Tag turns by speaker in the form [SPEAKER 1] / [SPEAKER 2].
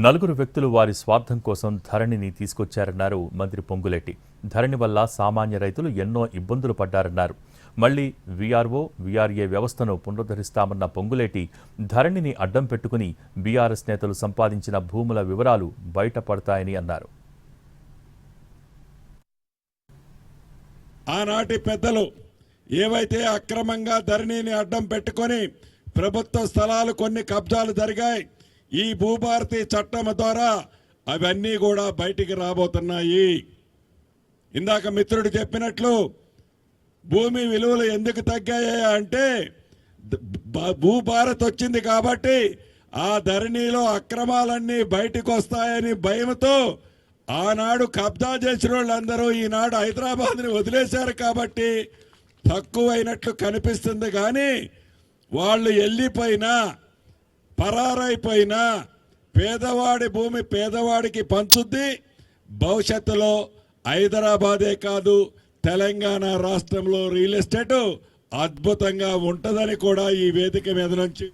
[SPEAKER 1] నలుగురు వ్యక్తులు వారి స్వార్థం కోసం ధరణిని తీసుకొచ్చారన్నారు మంత్రి పొంగులేటి. ధరణి వల్ల సామాన్య రైతులు ఎన్నో ఇబ్బందులు పడ్డారన్నారు. మళ్లీ వీఆర్ఓ, వీఆర్ఏ వ్యవస్థను పునరుద్ధరిస్తామన్న పొంగులేటి ధరణిని అడ్డం పెట్టుకుని బీఆర్ఎస్ నేతలు సంపాదించిన భూముల వివరాలు బయటపడతాయని అన్నారు.
[SPEAKER 2] ఆనాటి పెద్దలు ఏవైతే అక్రమంగా ధరణిని అడ్డం పెట్టుకొని ప్రభుత్వ స్థలాలు కొన్ని కబ్జాలు జరిగాయి, ఈ భూభారతి చట్టం ద్వారా అవన్నీ కూడా బయటికి రాబోతున్నాయి. ఇందాక మిత్రుడు చెప్పినట్లు భూమి విలువలు ఎందుకు తగ్గాయి అంటే భూభారత్ వచ్చింది కాబట్టి ఆ ధరణిలో అక్రమాలన్నీ బయటకు వస్తాయని భయంతో ఆనాడు కబ్జా చేసిన వాళ్ళందరూ ఈనాడు హైదరాబాద్ని వదిలేశారు కాబట్టి తక్కువైనట్లు కనిపిస్తుంది. కానీ వాళ్ళు వెళ్ళిపోయినా పరారైపోయినా పేదవాడి భూమి పేదవాడికి పంచుద్ది. భవిష్యత్తులో హైదరాబాదే కాదు తెలంగాణ రాష్ట్రంలో రియల్ ఎస్టేట్ అద్భుతంగా ఉంటుందని కూడా ఈ వేదిక మీద నుంచి